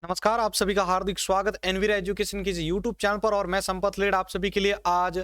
नमस्कार, आप सभी का हार्दिक स्वागत एनवीरा एजुकेशन की यूट्यूब चैनल पर। और मैं संपत लेड आप सभी के लिए आज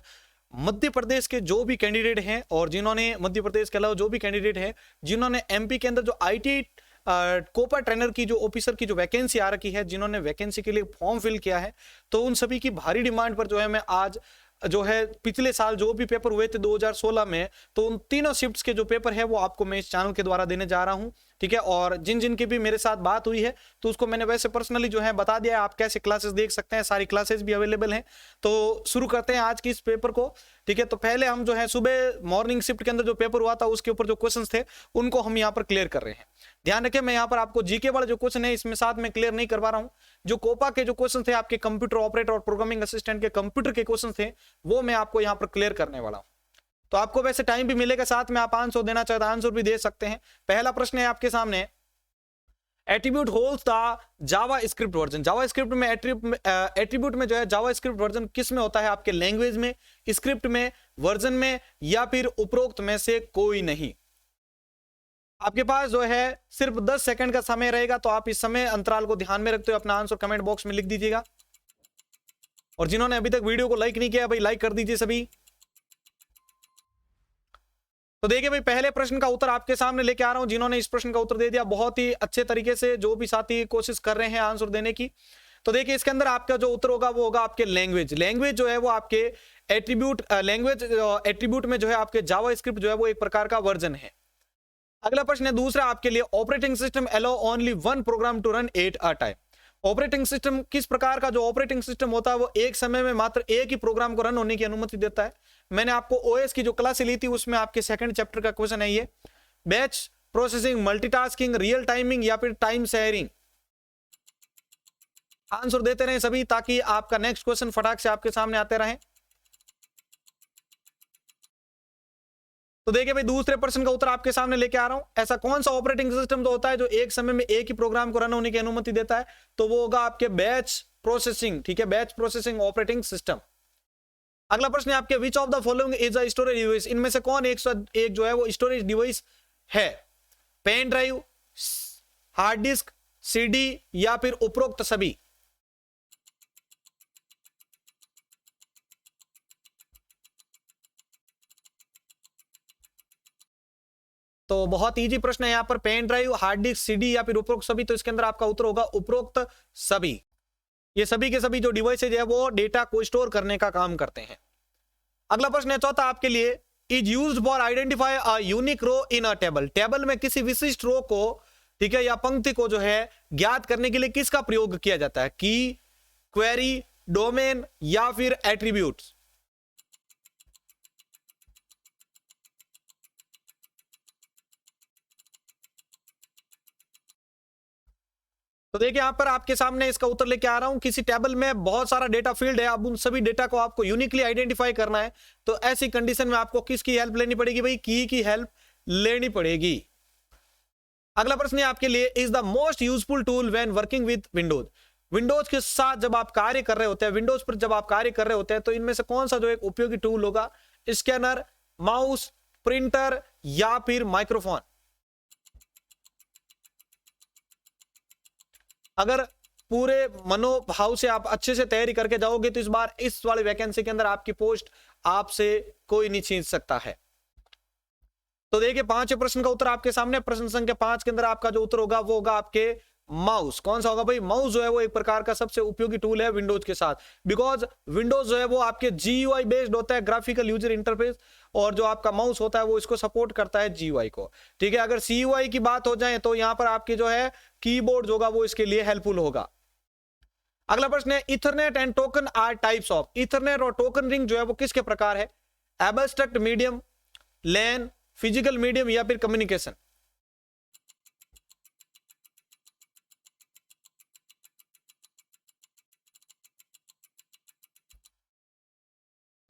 मध्य प्रदेश के जो भी कैंडिडेट हैं और जिन्होंने मध्य प्रदेश के अलावा जो भी कैंडिडेट हैं जिन्होंने एमपी के अंदर जो आईटी कोपा ट्रेनर की जो ऑफिसर की जो वैकेंसी आ रखी है, जिन्होंने वैकेंसी के लिए फॉर्म फिल किया है, तो उन सभी की भारी डिमांड पर जो है मैं आज जो है पिछले साल जो भी पेपर हुए थे 2016 में, तो उन तीनों शिफ्ट्स के जो पेपर है वो आपको मैं इस चैनल के द्वारा देने जा रहा हूं। ठीक है, और जिन जिन की भी मेरे साथ बात हुई है तो उसको मैंने वैसे पर्सनली जो है बता दिया है, आप कैसे क्लासेस देख सकते हैं, सारी क्लासेस भी अवेलेबल हैं। तो शुरू करते हैं आज की इस पेपर को। ठीक है, तो पहले हम जो है सुबह मॉर्निंग शिफ्ट के अंदर जो पेपर हुआ था उसके ऊपर जो क्वेश्चंस थे उनको हम यहाँ पर क्लियर कर रहे हैं। ध्यान रखें, मैं यहाँ पर आपको जीके वाला जो क्वेश्चन है इसमें साथ में क्लियर नहीं करवा रहा हूँ। जो कोपा के जो क्वेश्चन थे आपके कंप्यूटर ऑपरेटर और प्रोग्रामिंग असिस्टेंट के कंप्यूटर के क्वेश्चन थे वो मैं आपको यहाँ पर क्लियर करने वाला हूँ। तो आपको वैसे टाइम भी मिलेगा, साथ में आप आंसर देना चाहते हैं आंसर भी दे सकते हैं। पहला प्रश्न है आपके सामने, attribute holds the Java script version. Java script में एट्रीब्यूट में जो है जावा स्क्रिप्ट वर्जन किस में होता है? आपके लैंग्वेज में, स्क्रिप्ट में, वर्जन में, या फिर उपरोक्त में से कोई नहीं। आपके पास जो है सिर्फ 10 सेकंड का समय रहेगा, तो आप इस समय अंतराल को ध्यान में रखते हुए अपना आंसर कमेंट बॉक्स में लिख दीजिएगा। और जिन्होंने अभी तक वीडियो को लाइक नहीं किया भाई लाइक कर दीजिए सभी। तो देखिए भाई, पहले प्रश्न का उत्तर आपके सामने लेके आ रहा हूं। जिन्होंने इस प्रश्न का उत्तर दे दिया बहुत ही अच्छे तरीके से, जो भी साथी कोशिश कर रहे हैं आंसर देने की, तो देखिए इसके अंदर आपका जो उत्तर होगा वो होगा आपके लैंग्वेज। लैंग्वेज जो है वो आपके एट्रीब्यूट लैंग्वेज एट्रीब्यूट में जो है आपके जावा स्क्रिप्ट जो है वो एक प्रकार का वर्जन है। अगला प्रश्न है दूसरा आपके लिए, operating system allow only one program to run at a time. Operating system किस प्रकार का जो ऑपरेटिंग सिस्टम होता है वो एक समय में मात्र एक ही प्रोग्राम को रन होने की अनुमति देता है। मैंने आपको ओएस की जो क्लास ली थी उसमें आपके सेकंड चैप्टर का क्वेश्चन है ये। Batch processing, multitasking, real timing या फिर टाइम शेयरिंग। आंसर देते रहे सभी ताकि आपका नेक्स्ट क्वेश्चन फटाक से आपके सामने आते रहे। तो देखिए भाई, दूसरे प्रश्न का उत्तर आपके सामने लेके आ रहा हूं। ऐसा कौन सा ऑपरेटिंग सिस्टम तो होता है जो एक समय में एक ही प्रोग्राम को रन होने की अनुमति देता है? तो वो होगा आपके बैच प्रोसेसिंग। ठीक है, बैच प्रोसेसिंग ऑपरेटिंग सिस्टम। अगला प्रश्न है आपके, which of the following is a storage device. इनमें से कौन एक जो है वो स्टोरेज डिवाइस है? Pen drive, hard disk, CD या फिर उपरोक्त सभी। तो बहुत इजी प्रश्न है यहाँ पर, pen drive, hard disk, CD या फिर उपरोक्त सभी। तो इसके अंदर आपका उत्तर होगा उपरोक्त सभी। ये सभी के सभी जो डिवाइसेज है वो डेटा को स्टोर करने का काम करते हैं। अगला प्रश्न है चौथा आपके लिए, is used for identify a unique row in a table. Table में किसी विशिष्ट रो को, ठीक है, या पंक्ति को जो है ज्ञात करने के लिए किसका प्रयोग किया जाता है? की, क्वेरी, डोमेन या फिर एट्रीब्यूट्स। तो देखिए यहां पर आपके सामने इसका उत्तर लेके आ रहा हूं। किसी टेबल में बहुत सारा डेटा फील्ड है, अब उन सभी डेटा को आपको यूनिकली आइडेंटिफाई करना है, तो ऐसी कंडीशन में आपको किसकी हेल्प लेनी पड़ेगी? भाई की हेल्प लेनी पड़ेगी। अगला प्रश्न है आपके लिए, is the most useful tool when working with Windows. Windows के साथ जब आप कार्य कर रहे होते हैं, विंडोज पर जब आप कार्य कर रहे होते हैं, तो इनमें से कौन सा जो एक उपयोगी टूल होगा? स्कैनर, माउस, प्रिंटर या फिर माइक्रोफोन। अगर पूरे मनोभाव से आप अच्छे से तैयारी करके जाओगे तो इस बार इस वाली वैकेंसी के अंदर आपकी पोस्ट आपसे कोई नहीं छीन सकता है। तो देखिए पांचवें प्रश्न का उत्तर आपके सामने, प्रश्न संख्या 5 के अंदर आपका जो उत्तर होगा वो होगा आपके माउस। कौन सा होगा भाई? माउस जो है वो एक प्रकार का सबसे उपयोगी टूल है विंडोज के साथ, बिकॉज विंडोज जो है वो आपके जीयूआई बेस्ड होता है, ग्राफिकल यूजर इंटरफेस, और जो आपका माउस होता है वो इसको सपोर्ट करता है जीयूआई को। ठीक है, अगर सीयूआई की बात हो जाए तो यहां पर आपकी जो है कीबोर्ड होगा वो इसके लिए हेल्पफुल होगा। अगला प्रश्न है, Ethernet and token are types of. Ethernet और टोकन रिंग जो है वो किसके प्रकार है? Abstract medium, LAN, physical medium या फिर कम्युनिकेशन।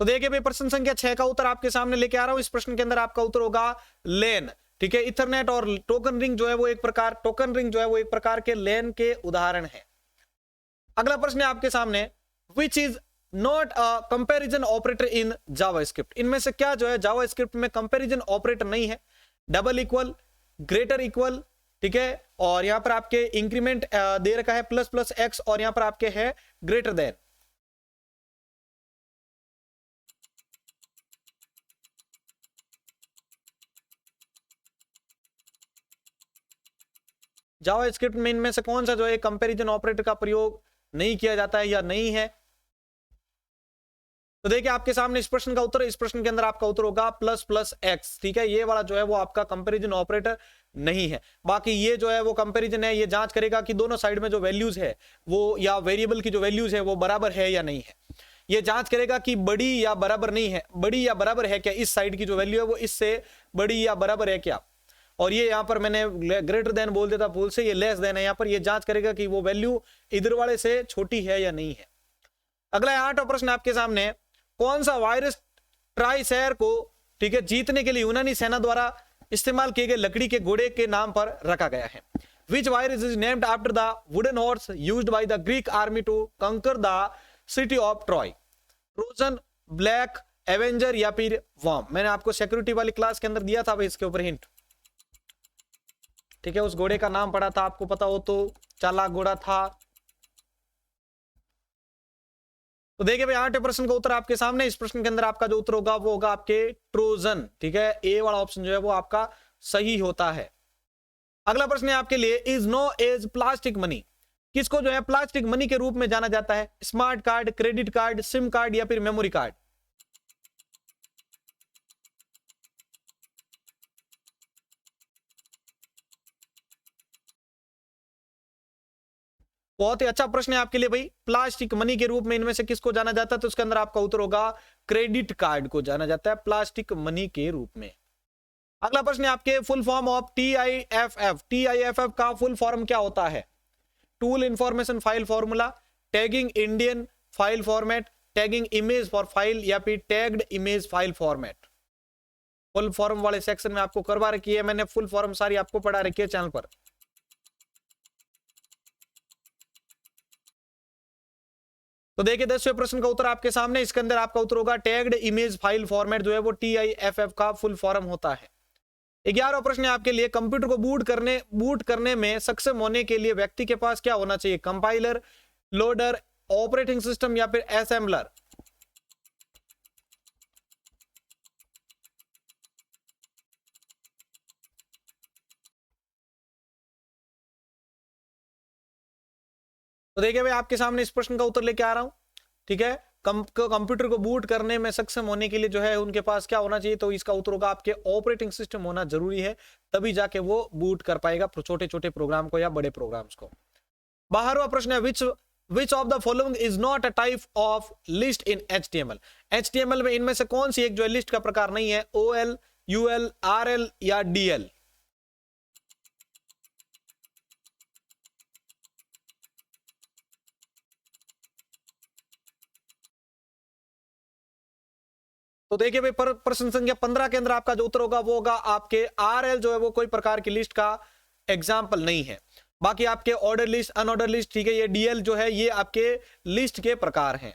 तो देखिए भाई, प्रश्न संख्या 6 का उत्तर आपके सामने लेके आ रहा हूं। इस प्रश्न के अंदर आपका उत्तर होगा लेन। ठीक है, इथरनेट और टोकन रिंग जो है वो एक प्रकार के लेन के उदाहरण है। अगला प्रश्न है आपके सामने, which is not a comparison operator in JavaScript. इनमें से क्या जो है जावास्क्रिप्ट में कंपैरिजन ऑपरेटर नहीं है? डबल इक्वल, ग्रेटर इक्वल, ठीक है, और यहां पर आपके इंक्रीमेंट दे रखा है प्लस प्लस एक्स, और यहां पर आपके है ग्रेटर देन। जावा स्क्रिप्ट में इनमें से कौन सा जो है कंपैरिजन ऑपरेटर का प्रयोग नहीं किया जाता है या नहीं है? तो देखिए आपके सामने इस प्रश्न का उत्तर, इस प्रश्न के अंदर आपका उत्तर होगा प्लस प्लस एक्स। ठीक है, ये वाला जो है वो आपका कंपैरिजन ऑपरेटर नहीं है। बाकी ये जो है वो कंपैरिजन है, ये जांच करेगा कि दोनों साइड में जो वैल्यूज है वो, या वेरिएबल की जो वैल्यूज है वो बराबर है या नहीं है। ये जांच करेगा कि बड़ी या बराबर नहीं है, बड़ी या बराबर है क्या, इस साइड की जो वैल्यू है वो इससे बड़ी या बराबर है क्या। और ये यहां पर मैंने ग्रेटर देन बोल देता भूल से, ये लेस देन है। यहां पर ये जांच करेगा कि वो वैल्यू इधर वाले से छोटी है या नहीं है। अगला 8वां प्रश्न आपके सामने, कौन सा वायरस ट्राइसेर को, ठीक है, जीतने के लिए यूनानी सेना द्वारा इस्तेमाल किए गए लकड़ी के घोड़े के नाम पर रखा गया है? Which virus is named after the wooden horse used by the Greek army to conquer the city of Troy? Trojan, black, avenger या फिर वर्म? मैंने आपको सिक्योरिटी वाली क्लास के अंदर दिया था भाई इसके ऊपर हिंट। ठीक है, उस घोड़े का नाम पढ़ा था, आपको पता हो तो, चालाक घोड़ा था। तो देखिए भाई 8वें प्रश्न का उत्तर आपके सामने, इस प्रश्न के अंदर आपका जो उत्तर होगा वो होगा आपके ट्रोजन। ठीक है, ए वाला ऑप्शन जो है वो आपका सही होता है। अगला प्रश्न है आपके लिए, is known as plastic money, किसको जो है प्लास्टिक मनी के रूप में जाना जाता है? Smart card, credit card, SIM card या फिर मेमोरी कार्ड? बहुत ही अच्छा प्रश्न है आपके लिए भाई। प्लास्टिक मनी के रूप में इनमें से किसको जाना जाता है? तो इसके अंदर आपका उत्तर होगा क्रेडिट कार्ड को जाना जाता है प्लास्टिक मनी के रूप में। अगला प्रश्न है आपके, full form of TIFF, TIFF का फुल फॉर्म क्या होता है? Tool information file formula, tagging Indian file format, tagging image for file या फिर tagged image file format? Full form वाले सेक्शन में आपको करवा रखी है मैंने, फुल फॉर्म सारी आपको पढ़ा रखी है चैनल पर। तो देखिए 10वें प्रश्न का उत्तर आपके सामने, इसके अंदर आपका उत्तर होगा टैग्ड इमेज फाइल फॉर्मेट जो है वो TIFF का फुल फॉर्म होता है। 11वां प्रश्न है आपके लिए, कंप्यूटर को बूट करने में सक्षम होने के लिए व्यक्ति के पास क्या होना चाहिए? कंपाइलर, लोडर, ऑपरेटिंग सिस्टम या फिर असेंबलर? तो देखिए भाई आपके सामने इस प्रश्न का उत्तर लेके आ रहा हूं। ठीक है, कंप्यूटर को बूट करने में सक्षम होने के लिए जो है उनके पास क्या होना चाहिए? तो इसका उत्तर होगा आपके ऑपरेटिंग सिस्टम होना जरूरी है, तभी जाके वो बूट कर पाएगा छोटे छोटे प्रोग्राम को या बड़े प्रोग्राम्स को। 12वां प्रश्न है, विच of the following is not a type of list in HTML? HTML में इनमें से कौन सी एक जो है लिस्ट का प्रकार नहीं है? OL, UL, RL या DL? तो देखिए भाई प्रश्न संख्या 15 के अंदर आपका जो उत्तर होगा वो होगा आपके RL जो है वो कोई प्रकार की लिस्ट का एग्जाम्पल नहीं है। बाकी आपके ऑर्डर लिस्ट, अनऑर्डर लिस्ट, ठीक है, ये DL जो है ये आपके लिस्ट के प्रकार हैं।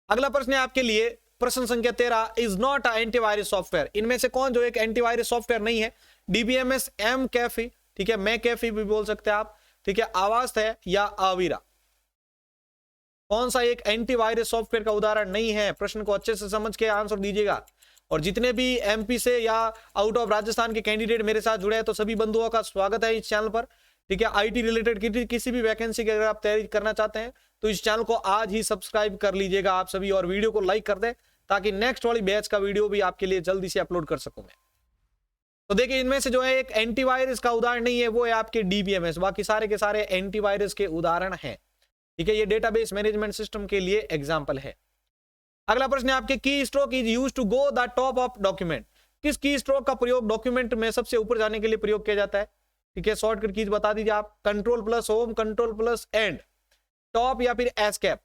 अगला प्रश्न है आपके लिए प्रश्न संख्या 13, is not a antivirus software, इनमें से कौन जो एक एंटीवायरस सॉफ्टवेयर नहीं है? DBMS, McAfee, ठीक है, मैकेफी भी बोल सकते हैं आप, ठीक है, आवास्ट है या आविरा? कौन सा एक एंटीवायरस सॉफ्टवेयर का उदाहरण नहीं है? प्रश्न को अच्छे से समझ के आंसर दीजिएगा। और जितने भी MP से या आउट ऑफ राजस्थान के कैंडिडेट मेरे साथ जुड़े हैं तो सभी बंधुओं का स्वागत है इस चैनल पर। ठीक है, IT रिलेटेड किसी भी वैकेंसी की अगर आप तैयारी करना चाहते हैं तो इस चैनल को आज ही सब्सक्राइब कर लीजिएगा आप सभी, और वीडियो को लाइक कर दें ताकि नेक्स्ट वाली बैच का वीडियो भी आपके लिए जल्दी से अपलोड कर सकूं मैं। तो देखिए इनमें से जो है एक एंटीवायरस का उदाहरण नहीं है, वो है आपके DBMS, बाकी सारे के सारे एंटीवायरस के उदाहरण हैं। ठीक है, ये डेटाबेस मैनेजमेंट सिस्टम के लिए एग्जांपल है। अगला प्रश्न है आपके, key stroke is used to go the top of document, किस की स्ट्रोक का प्रयोग डॉक्यूमेंट में सबसे ऊपर जाने के लिए प्रयोग किया जाता है? ठीक है, शॉर्टकट कीज बता दीजिए आप। Control plus home, control plus and, top या फिर एस्केप?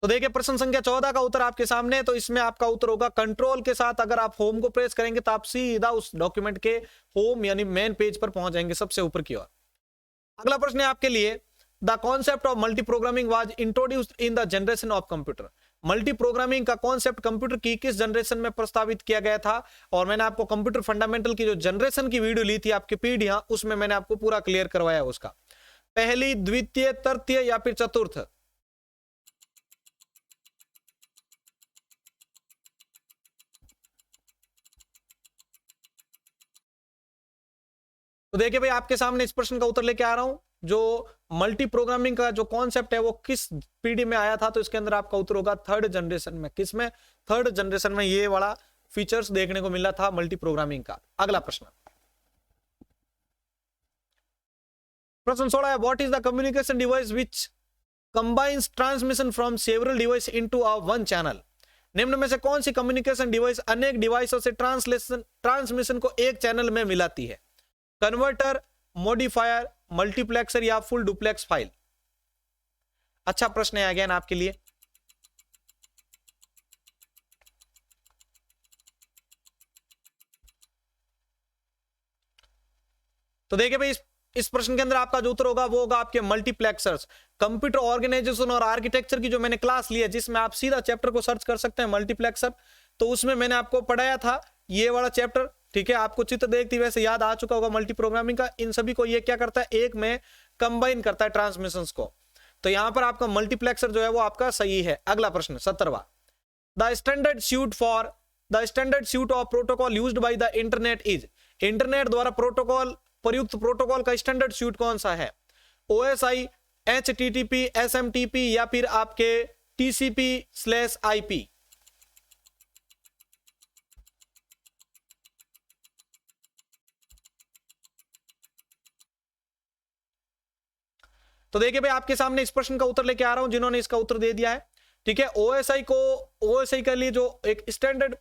तो देखिए प्रश्न संख्या 14 का उत्तर आपके सामने, तो इसमें आपका उत्तर होगा कंट्रोल के साथ अगर आप होम को प्रेस करेंगे तो आप सीधा उस डॉक्यूमेंट के होम यानी मेन पेज पर पहुंच जाएंगे सबसे ऊपर की ओर। अगला प्रश्न है आपके लिए, the concept of multi programming was introduced in the generation of computer, multi programming का कॉन्सेप्ट कंप्यूटर की किस जनरेशन में प्रस्तावित किया गया था? और मैंने आपको कंप्यूटर फंडामेंटल की जो जनरेशन की वीडियो ली थी आपके पीढ़ियां, उसमें मैंने आपको पूरा क्लियर करवाया उसका। पहली, द्वितीय, तृतीय या फिर चतुर्थ? तो देखिए भाई, आपके सामने इस प्रश्न का उत्तर लेके आ रहा हूं। जो मल्टी प्रोग्रामिंग का जो कॉन्सेप्ट है वो किस पीढ़ी में आया था? तो इसके अंदर आपका उत्तर होगा थर्ड जनरेशन में। किसमें? थर्ड जनरेशन में ये वाला फीचर्स देखने को मिला था मल्टी प्रोग्रामिंग का। अगला प्रश्न, प्रश्न 16 है, what is the communication device which combines transmission from several device into a one channel? निम्न में से कौन सी कम्युनिकेशन डिवाइस अनेक डिवाइसों से ट्रांसमिशन को एक चैनल में मिलाती है? कन्वर्टर, मॉडिफायर, मल्टीप्लेक्सर या फुल डुप्लेक्स फाइल? अच्छा प्रश्न है अगेन आपके लिए। तो देखिए भाई, इस प्रश्न के अंदर आपका जो उत्तर होगा वो होगा आपके मल्टीप्लेक्सर्स। कंप्यूटर ऑर्गेनाइजेशन और आर्किटेक्चर की जो मैंने क्लास ली है, जिसमें आप सीधा चैप्टर को सर्च कर सकते हैं मल्टीप्लेक्सर, तो उसमें मैंने आपको पढ़ाया था ये वाला चैप्टर। ठीक है, आपको चित्र देखती वैसे याद आ चुका होगा मल्टी प्रोग्रामिंग का। इन सभी को ये क्या करता है, एक में कंबाइन करता है ट्रांसमिशंस को। तो यहां पर आपका मल्टीप्लेक्सर जो है वो आपका सही है। अगला प्रश्न 17वां, the standard suite of protocol used by the internet is? Internet द्वारा प्रोटोकॉल प्रयुक्त प्रोटोकॉल का स्टैंडर्ड सूट कौन सा है? OSI, HTTP, SMTP या फिर आपके TCP/IP? तो देखिए भाई, आपके सामने इस प्रश्न का उत्तर लेके आ रहा हूं जिन्होंने इसका उत्तर दे दिया है। ठीक है, OSI के लिए जो एक स्टैंडर्ड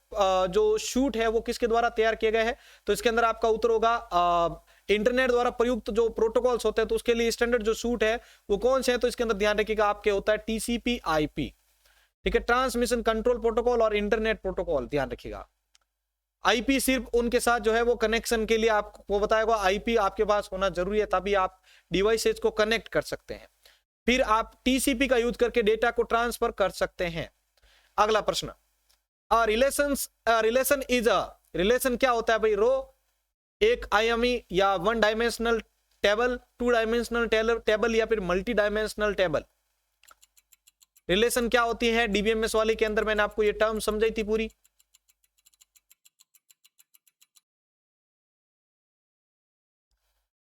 जो शूट है वो किसके द्वारा तैयार किया गया है? तो इसके अंदर आपका उत्तर होगा इंटरनेट द्वारा प्रयुक्त जो प्रोटोकॉल्स होते हैं, तो उसके लिए स्टैंडर्ड जो शूट है वो कौन से है? तो इसके अंदर ध्यान रखिएगा, आपके होता है TCP/IP। ठीक है, ट्रांसमिशन कंट्रोल प्रोटोकॉल और इंटरनेट प्रोटोकॉल, ध्यान रखिएगा। IP सिर्फ उनके साथ जो है वो कनेक्शन के लिए आपको बताएगा। IP आपके पास होना जरूरी है, तभी आप डिवाइसेज को कनेक्ट कर सकते हैं। फिर आप TCP का यूज करके डेटा को ट्रांसफर कर सकते हैं। अगला प्रश्न, रिलेशन क्या होता है भाई? रो, एक आयामी या one dimensional table, two dimensional table या फिर मल्टी डायमेंशनल टेबल? रिलेशन क्या होती है? DBMS वाले के अंदर मैंने आपको ये टर्म समझाई थी पूरी।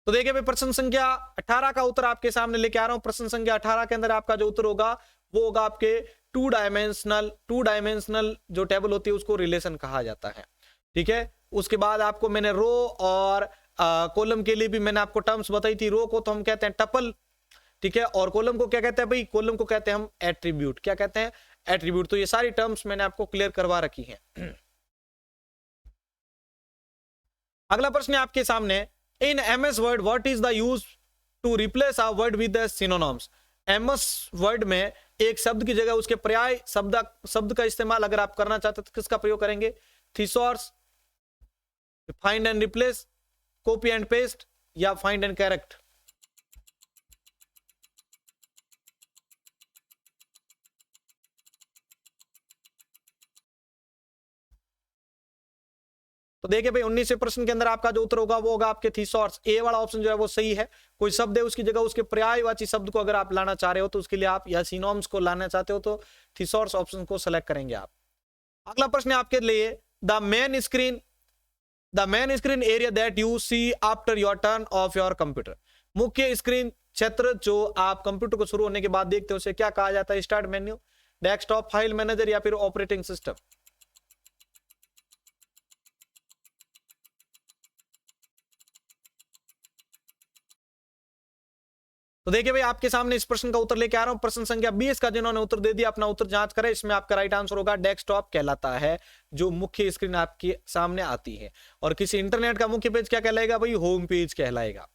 तो देखिए भाई, प्रश्न संख्या 18 का उत्तर आपके सामने लेके आ रहा हूं। प्रश्न संख्या 18 के अंदर आपका जो उत्तर होगा वो होगा आपके टू डायमेंशनल जो टेबल होती है उसको रिलेशन कहा जाता है। ठीक है, उसके बाद आपको मैंने रो और कॉलम के लिए भी मैंने आपको टर्म्स बताई थी। रो को तो हम कहते हैं टपल, ठीक है, और कॉलम को क्या कहते हैं भाई? कॉलम को कहते हैं हम एट्रीब्यूट। क्या कहते हैं? एट्रीब्यूट। तो ये सारी टर्म्स मैंने आपको क्लियर करवा रखी हैं। अगला प्रश्न है आपके सामने, in MS Word what is the use to replace a word with synonyms? MS Word में एक शब्द की जगह उसके पर्याय शब्द का इस्तेमाल अगर आप करना चाहते तो किसका प्रयोग करेंगे? Thesaurus, find and replace, copy and paste या फाइंड एंड करेक्ट? तो देखिए भाई, 19वें प्रश्न के अंदर आपका जो उत्तर होगा वो होगा आपके थिसॉर्स। ए वाला ऑप्शन जो है वो सही है। कोई शब्द है उसकी जगह उसके पर्यायवाची शब्द को अगर आप लाना चाह रहे हो तो उसके लिए आप, या सिनोनिम्स को लाना चाहते हो तो थिसॉर्स ऑप्शन को सेलेक्ट करेंगे आप। अगला प्रश्न है आपके लिए, the main screen area that you see after your turn off your computer? मुख्य स्क्रीन क्षेत्र जो आप कंप्यूटर को शुरू होने के बाद देखते हो उसे क्या कहा जाता है? Start menu, desktop, file manager या फिर ऑपरेटिंग सिस्टम? तो देखिए भाई, आपके सामने इस प्रश्न का उत्तर लेके आ रहा हूं। प्रश्न संख्या 20 का जिन्होंने उत्तर दे दिया अपना उत्तर जांच करें। इसमें आपका राइट आंसर होगा डेस्कटॉप कहलाता है, जो मुख्य स्क्रीन आपके सामने आती है। और किसी इंटरनेट का मुख्य पेज क्या कहलाएगा भाई? होम पेज कहलाएगा।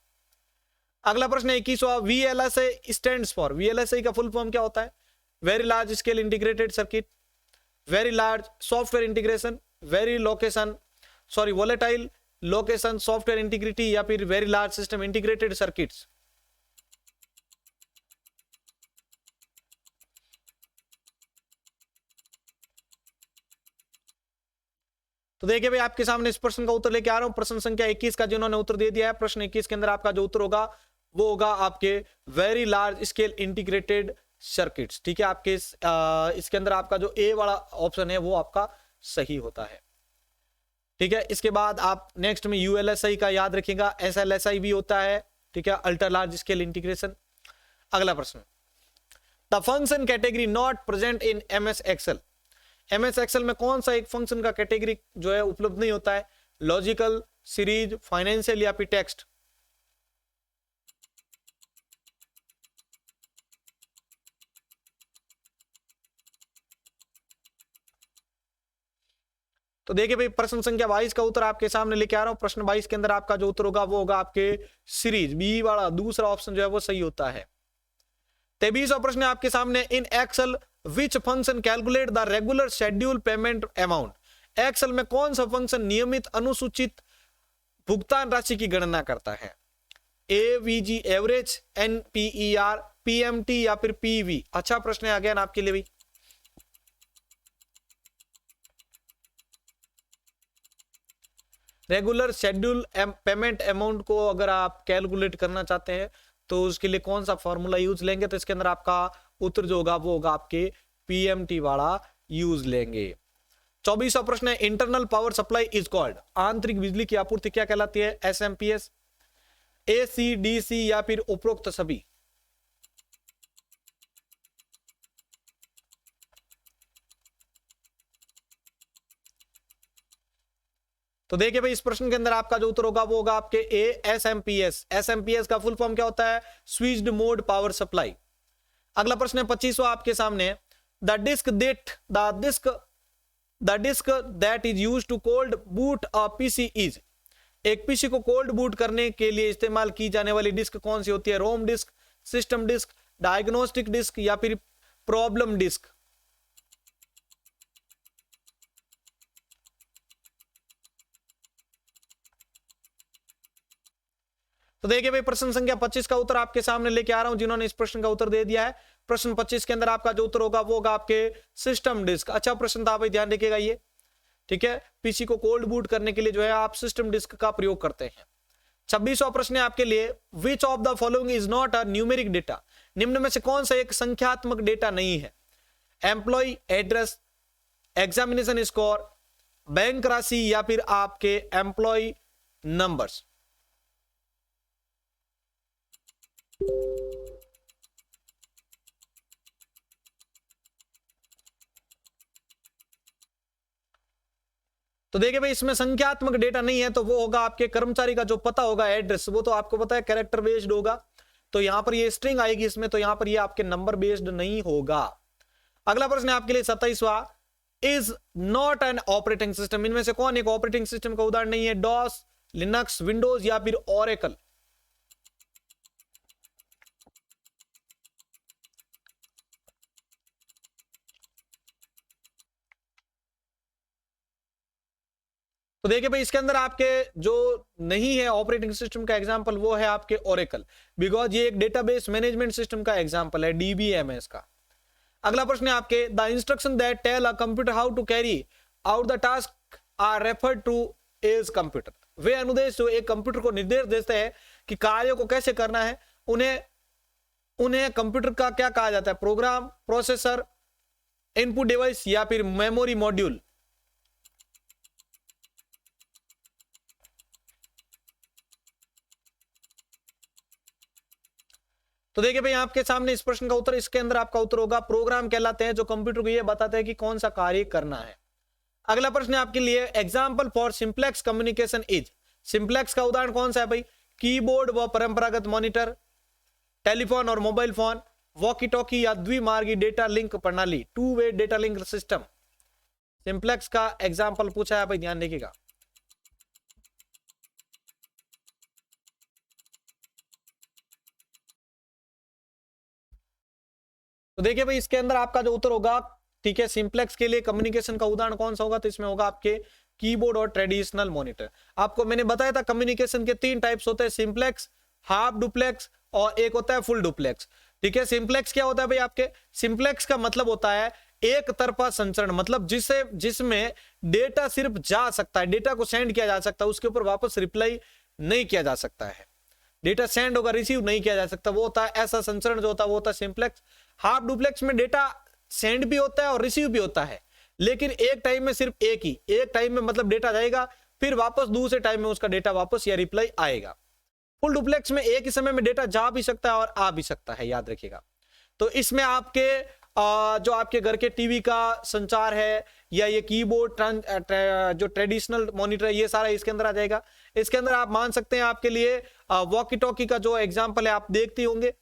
अगला प्रश्न है 21वां, VLSI स्टैंड्स फॉर? VLSI का फुल फॉर्म क्या होता है? Very large scale integrated circuit, very large software integration, volatile location software integrity या फिर very large system integrated circuits? तो देखिए भाई आपके सामने इस प्रश्न का उत्तर लेके आ रहा हूं, प्रश्न संख्या 21 का जिन्होंने उत्तर दे दिया है, प्रश्न 21 के अंदर आपका जो उत्तर होगा वो होगा आपके very large scale integrated circuits. ठीक है, आपके इसके अंदर आपका जो ए वाला ऑप्शन है वो आपका सही होता है। ठीक है, इसके बाद आप नेक्स्ट में यूएलएसआई का याद रखिएगा, एसएलएसआई भी होता है। ठीक है, अल्ट्रा लार्ज स्केल इंटीग्रेशन। अगला प्रश्न, the function category not present in MS Excel. MS Excel में कौन सा एक फंक्शन का कैटेगरी जो है उपलब्ध नहीं होता है? लॉजिकल, सीरीज, फाइनेंशियल या फिर टेक्स्ट? तो देखिए भाई प्रश्न संख्या 22 का उत्तर आपके सामने लेके आ रहा हूं। प्रश्न 22 के अंदर आपका जो उत्तर होगा वो होगा आपके सीरीज, बी वाला दूसरा ऑप्शन जो है वो सही होता है। 23वां प्रश्न आपके सामने, in Excel which function calculate the regular schedule payment amount. Excel में कौन सा फंक्शन नियमित अनुसूचित भुगतान राशि की गणना करता है? एवीजी एवरेज, एनपीईआर, पीएमटी या फिर पीवी? अच्छा प्रश्न है अगेन आपके लिए भी। रेगुलर शेड्यूल पेमेंट अमाउंट को अगर आप कैलकुलेट करना चाहते हैं तो उसके लिए कौन सा फॉर्मूला यूज लेंगे? तो इसके अंदर आपका उत्तर जो होगा वो होगा आपके पीएमटी वाला यूज लेंगे। 24वां प्रश्न है, internal power supply is called. आंतरिक बिजली की आपूर्ति क्या कहलाती है? एसएमपीएस, एसी, डीसी या फिर उपरोक्त सभी? तो देखिए भाई इस प्रश्न के अंदर आपका जो उत्तर होगा वो होगा आपके एसएमपीएस। एसएमपीएस का फुल फॉर्म क्या होता है? Switched mode power supply. अगला प्रश्न है 25वां आपके सामने, the disk that is used to cold boot a PC is. एक पीसी को कोल्ड बूट करने के लिए इस्तेमाल की जाने वाली डिस्क कौन सी होती है? ROM disk, system disk, diagnostic disk या फिर प्रॉब्लम डिस्क? तो देखिए भाई प्रश्न संख्या 25 का उत्तर आपके सामने लेके आ रहा हूं, जिन्होंने इस प्रश्न का उत्तर दे दिया है। प्रश्न 25 के अंदर आपका जो उत्तर होगा वो होगा आपके सिस्टम डिस्क। अच्छा प्रश्न था भाई, ध्यान रखिएगा ये। ठीक है, पीसी को कोल्ड बूट करने के लिए जो है आप सिस्टम डिस्क का प्रयोग करते हैं। 26वां प्रश्न है आपके लिए, which of the following is not a numeric data. निम्न में से कौन सा एक संख्यात्मक डेटा नहीं है? Employ address, examination score, bank राशि या फिर आपके एम्प्लॉय नंबर्स? तो देखिए भाई इसमें संख्यात्मक डेटा नहीं है तो वो होगा आपके कर्मचारी का जो पता होगा, एड्रेस, वो तो आपको पता है कैरेक्टर बेस्ड होगा, तो यहां पर ये स्ट्रिंग आएगी इसमें, तो यहां पर ये आपके नंबर बेस्ड नहीं होगा। अगला प्रश्न है आपके लिए 27वां, is not an operating system. इनमें से कौन एक ऑपरेटिंग सिस्टम का उदाहरण नहीं है? डॉस, लिनक्स, विंडोज या फिर ओरेकल? तो देखिए भाई इसके अंदर आपके जो नहीं है ऑपरेटिंग सिस्टम का एग्जांपल वो है आपके ओरेकल, बिकॉज ये एक डेटाबेस मैनेजमेंट सिस्टम का एग्जांपल है, डीबीएमएस का। अगला प्रश्न है आपके, the instruction that tell a computer how to carry out the task are referred to as computer. वे अनुदेश जो एक कंप्यूटर को निर्देश देते हैं कि कार्यों को कैसे करना है, उन्हें कंप्यूटर का क्या कहा जाता है? प्रोग्राम, प्रोसेसर, इनपुट डिवाइस या फिर मेमोरी मॉड्यूल? तो देखिए भाई आपके सामने इस प्रश्न का उत्तर, इसके अंदर आपका उत्तर होगा प्रोग्राम कहलाते हैं जो कंप्यूटर को ये बताते हैं कि कौन सा कार्य करना है। अगला प्रश्न है आपके लिए, example for simplex communication is. Simplex का उदाहरण कौन सा है भाई? कीबोर्ड व परंपरागत मॉनिटर, टेलीफोन और मोबाइल फोन, वॉकी टॉकी या द्विमार्गी डेटा लिंक प्रणाली, two way data link system? Simplex का एग्जाम्पल पूछा है भाई, ध्यान रखिएगा। तो देखिए भाई इसके अंदर आपका जो उत्तर होगा, ठीक है, सिंप्लेक्स के लिए कम्युनिकेशन का उदाहरण कौन सा होगा? तो इसमें होगा आपके कीबोर्ड और ट्रेडिशनल मॉनिटर। आपको मैंने बताया था कम्युनिकेशन के 3 टाइप्स होते हैं, सिंप्लेक्स, हाफ डुप्लेक्स और एक होता है फुल डुप्लेक्स। ठीक है, सिंप्लेक्स क्या होता है भाई? आपके सिंप्लेक्स का मतलब होता है एक तरफा संचरण मतलब जिसमें डेटा सिर्फ जा सकता है, डेटा को सेंड किया जा सकता है, उसके ऊपर वापस रिप्लाई नहीं किया जा सकता है, डेटा सेंड होगा रिसीव नहीं किया जा सकता, वो होता है ऐसा संचरण जो होता है वो होता है सिंप्लेक्स। हाफ डुप्लेक्स में डेटा सेंड भी होता है और रिसीव भी होता है, लेकिन एक टाइम में सिर्फ एक टाइम में मतलब डेटा जाएगा, फिर वापस दूसरे टाइम में उसका डेटा वापस या रिप्लाई आएगा। फुल डुप्लेक्स में एक ही समय में डेटा जा भी सकता है और आ भी सकता है, याद रखिएगा। तो इसमें आपके जो आपके घर के टीवी का संचार है या ये कीबोर्ड जो ट्रेडिशनल मॉनिटर है, ये सारा इसके अंदर आ जाएगा। इसके अंदर आप मान सकते हैं आपके लिए वॉकी टॉकी का जो एग्जांपल है आप देखते होंगे,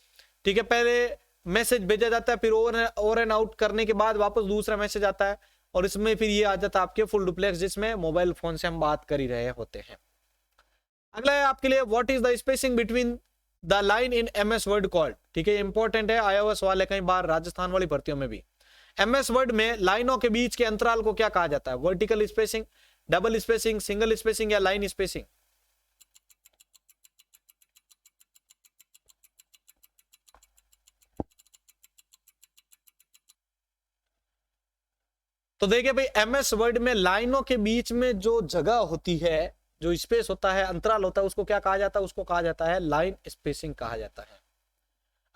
ठीक है। पहले मैसेज भेजा जाता है, फिर ओवर एंड आउट करने के बाद वापस दूसरा मैसेज आता है, और इसमें फिर ये आ जाता है आपके फुल डुप्लेक्स, जिसमें मोबाइल फोन से हम बात कर ही रहे होते हैं। अगला है आपके लिए what is the spacing between the line in MS word called, ठीक है, इंपॉर्टेंट है, आया हुआ सवाल है कई बार राजस्थान वाली भर्तियों में भी। एमएस वर्ड में लाइनों के बीच के अंतराल को क्या कहा जाता है? Vertical spacing, double spacing, single spacing या लाइन स्पेसिंग? तो देखिए भाई, एमएस वर्ड में लाइनों के बीच में जो जगह होती है, जो स्पेस होता है, अंतराल होता है, उसको क्या कहा जाता है? उसको कहा जाता है लाइन स्पेसिंग कहा जाता है।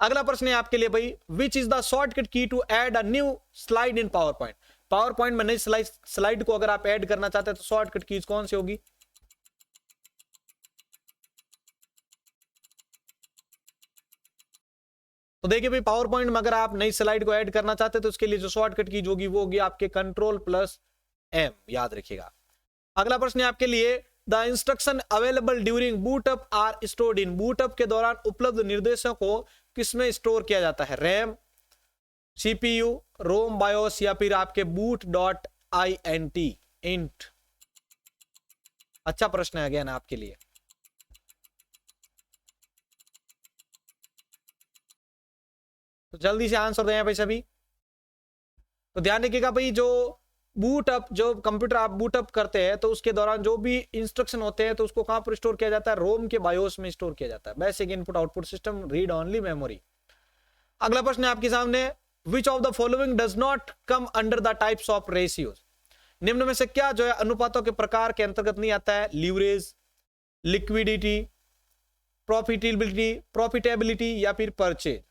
अगला प्रश्न है आपके लिए भाई, which is the shortcut key to add a new slide in PowerPoint? PowerPoint में नई स्लाइड को अगर आप ऐड करना चाहते हैं तो शॉर्टकट कीज कौन सी होगी? तो देखिए भाई, पावर पॉइंट में अगर आप नई स्लाइड को ऐड करना चाहते हैं तो उसके लिए जो शॉर्टकट कीज होगी वो होगी आपके Ctrl+M, याद रखिएगा। अगला प्रश्न है आपके लिए, the instruction available during bootup are stored in, bootup के दौरान उपलब्ध निर्देशों को किसमें स्टोर किया जाता है? रैम, सीपीयू, रोम बायोस या फिर आपके boot.int, इंट। अच्छा प्रश्न है अगेन आपके लिए। तो जल्दी से आंसर दें भाई सभी। तो ध्यान रखिएगा भाई, जो बूटअप, जो कंप्यूटर आप बूटअप करते हैं तो उसके दौरान जो भी इंस्ट्रक्शन होते हैं तो उसको कहां पर स्टोर किया जाता है? रोम के बायोस में स्टोर किया जाता है, basic input output system, read only memory. अगला प्रश्न है आपके सामने, विच of the following does not come under the types of ratios? निम्न में से क्या जो है अनुपातों के प्रकार के अंतर्गत नहीं आता है? लीवरेज, लिक्विडिटी, प्रॉफिटेबिलिटी या फिर परचेज?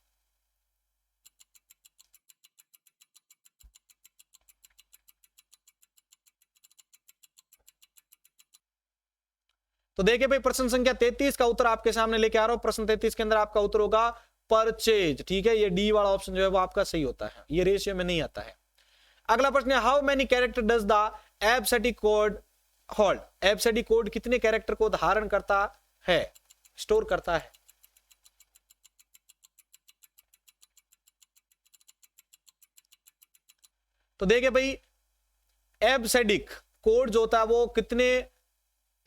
तो देखिए भाई, प्रश्न संख्या 33 का उत्तर आपके सामने लेके आ रहा हूं। प्रश्न 33 के अंदर आपका उत्तर होगा परचेज, ठीक है। ये डी वाला ऑप्शन जो है वो आपका सही होता है, ये रेशियो में नहीं आता है। अगला प्रश्न है, how many character does the EBCDIC code hold? EBCDIC code कितने कैरेक्टर को धारण करता है, स्टोर करता है? तो देखिए भाई, एबसीडिक कोड जो होता है वो कितने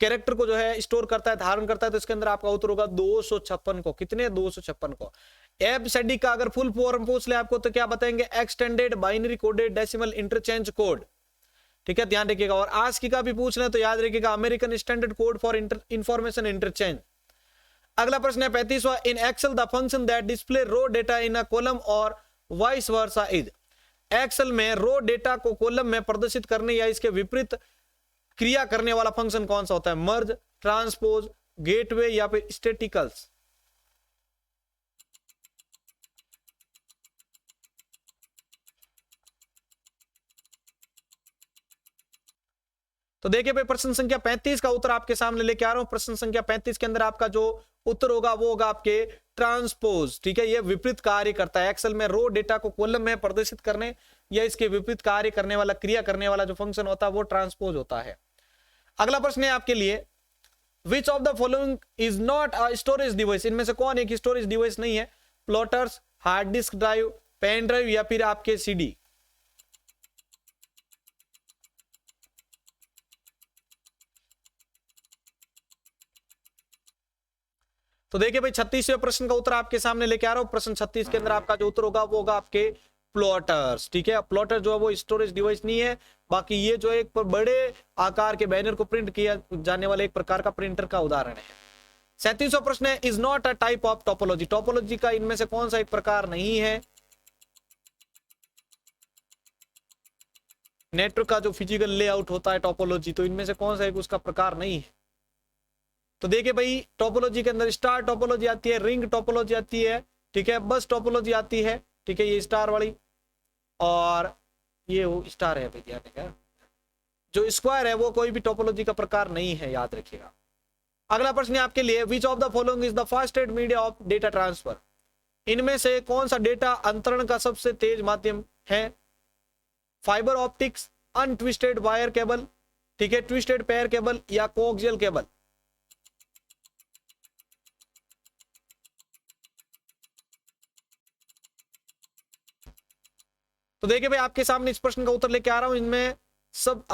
कैरेक्टर को जो है स्टोर करता है, धारण करता है? तो इसके अंदर आपका उत्तर होगा 256 को। कितने? 256 को। एबसीडी का अगर फुल फॉर्म पूछ ले आपको तो क्या बताएंगे? Extended binary coded decimal interchange code, ठीक है, ध्यान रखिएगा। और आस्की का भी पूछ ले तो याद रखिएगा American standard code for information interchange. अगला प्रश्न है 35वां, in Excel the function that display row data in a column और वाइस वर्सा इज? एक्सेल में रो डेटा को कॉलम में प्रदर्शित करने या इसके विपरीत क्रिया करने वाला फंक्शन कौन सा होता है? मर्ज, ट्रांसपोज, गेटवे या फिर स्टैटिकल्स? तो देखिए भाई, प्रश्न संख्या 35 का उत्तर आपके सामने लेके आ रहा हूं। प्रश्न संख्या 35 के अंदर आपका जो उत्तर होगा वो होगा आपके ट्रांसपोज, ठीक है। ये विपरीत कार्य करता है। एक्सेल में रो डेटा को कॉलम में प्रदर्शित करने या इसके विपरीत कार्य करने वाला, क्रिया करने वाला जो फंक्शन होता है वो ट्रांसपोज होता है। अगला प्रश्न है आपके लिए, which of the following is not a storage device? इनमें से कौन एक स्टोरेज डिवाइस नहीं है? Plotters, hard disk drive, pen drive या फिर आपके सीडी? तो देखिए भाई, 36वें प्रश्न का उत्तर आपके सामने लेके आ रहा हूं। प्रश्न 36 के अंदर आपका जो उत्तर होगा वो होगा आपके प्लॉटर्स, ठीक है। प्लॉटर जो है वो स्टोरेज डिवाइस नहीं है, बाकी ये जो एक बड़े आकार के बैनर को प्रिंट किया जाने वाले एक प्रकार का प्रिंटर का उदाहरण है। 37वां प्रश्न है, is not a type of topology? Topology का इनमें से कौन सा एक प्रकार नहीं है? नेटवर्क का जो फिजिकल लेआउट होता है टोपोलॉजी, तो इनमें से कौन सा एक उसका प्रकार नहीं है? तो देखिए भाई, टोपोलॉजी के अंदर स्टार टोपोलॉजी आती है, रिंग टोपोलॉजी आती है, ठीक है, बस टोपोलॉजी आती है, ठीक है, ये स्टार वाली, और ये वो स्टार है भैया, ठीक है। जो स्क्वायर है वो कोई भी टोपोलॉजी का प्रकार नहीं है, याद रखिएगा। अगला प्रश्न है आपके लिए, which of the following is the fastest media of data transfer? इनमें से कौन सा डेटा अंतरण का सबसे तेज माध्यम है? Fibre optics, untwisted wire cable, ठीक है, ट्विस्टेड पेयर केबल या कोक्सियल केबल? तो देखिए भाई, आपके सामने इस प्रश्न का उत्तर लेके आ रहा हूं। इनमें सब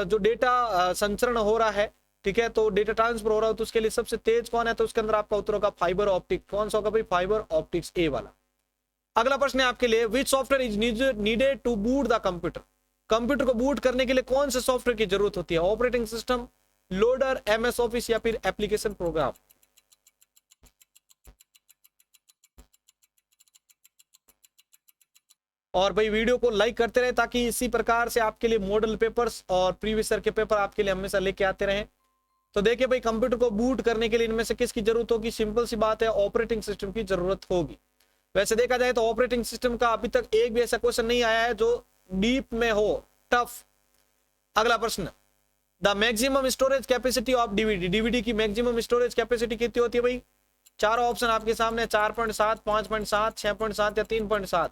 जो डेटा संचरण हो रहा है, ठीक है, तो डेटा ट्रांसफर हो रहा है, तो उसके लिए सबसे तेज कौन है? तो उसके अंदर आपका उत्तर होगा फाइबर ऑप्टिक। कौन सा होगा भाई? फाइबर ऑप्टिक्स, ए वाला। अगला प्रश्न है आपके लिए, which software is needed to boot the computer? Computer को बूट करने के लिए कौन से सॉफ्टवेयर की जरूरत होती है? Operating system, loader, MS office या फिर एप्लीकेशन प्रोग्राम? और भाई वीडियो को लाइक करते रहे ताकि इसी प्रकार से आपके लिए मॉडल पेपर्स और प्रीवियस ईयर के पेपर आपके लिए हमेशा लेके आते रहें। तो देखिए भाई, कंप्यूटर को बूट करने के लिए इनमें से किसकी जरूरत होगी? सिंपल सी बात है, ऑपरेटिंग सिस्टम की जरूरत होगी। वैसे देखा जाए तो ऑपरेटिंग सिस्टम का अभी तक एक भी ऐसा क्वेश्चन नहीं आया है जो डीप में हो, टफ। अगला प्रश्न, the maximum storage capacity of DVD? DVD की मैक्सिमम स्टोरेज कैपेसिटी कितनी होती है भाई? चारों ऑप्शन आपके सामने, 4.7, 5.7, 6.7 या 3.7।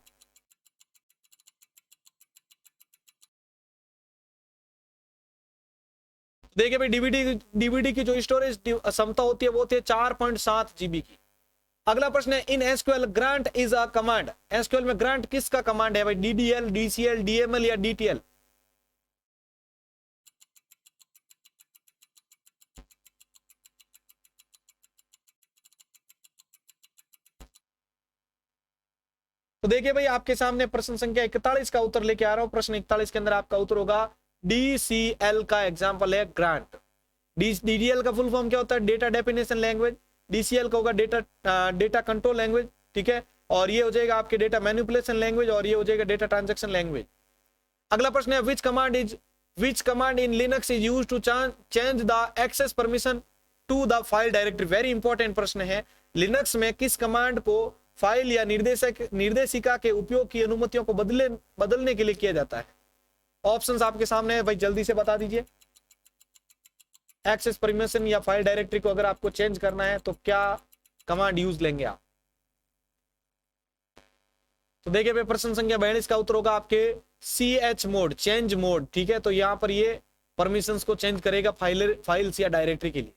देखिए भाई, डीवीडी की जो स्टोरेज क्षमता होती है वो होती है 4.7 जीबी की। अगला प्रश्न है, in SQL grant is a command? SQL में ग्रांट किसका कमांड है भाई? डीडीएल, डीसीएल, डीएमएल या डीटीएल? तो देखिए भाई, आपके सामने प्रश्न संख्या 41 का उत्तर लेके आ रहा हूं। प्रश्न 41 के अंदर आपका उत्तर होगा डीसीएल का एग्जांपल है ग्रांट। डीडीएल का फुल फॉर्म क्या होता है? Data definition language. डीसीएल का होगा डेटा कंट्रोल लैंग्वेज, ठीक है, और ये हो जाएगा आपके डेटा मैनिपुलेशन लैंग्वेज, और ये हो जाएगा डेटा ट्रांजैक्शन लैंग्वेज। अगला प्रश्न है, which command in Linux is used to change the access permission to the file directory? Very important प्रश्न है। लिनक्स में किस कमांड को फाइल या निर्देशिका के उपयोग की अनुमतियों को बदलने के लिए किया जाता है? ऑप्शंस आपके सामने है भाई, जल्दी से बता दीजिए। एक्सेस परमिशन या फाइल डायरेक्टरी को अगर आपको चेंज करना है तो क्या कमांड यूज लेंगे आप? तो देखिए भाई, प्रश्न संख्या 42 का उत्तर होगा आपके CH मोड, चेंज मोड, ठीक है। तो यहां पर ये परमिशंस को चेंज करेगा फाइल्स या डायरेक्टरी के लिए।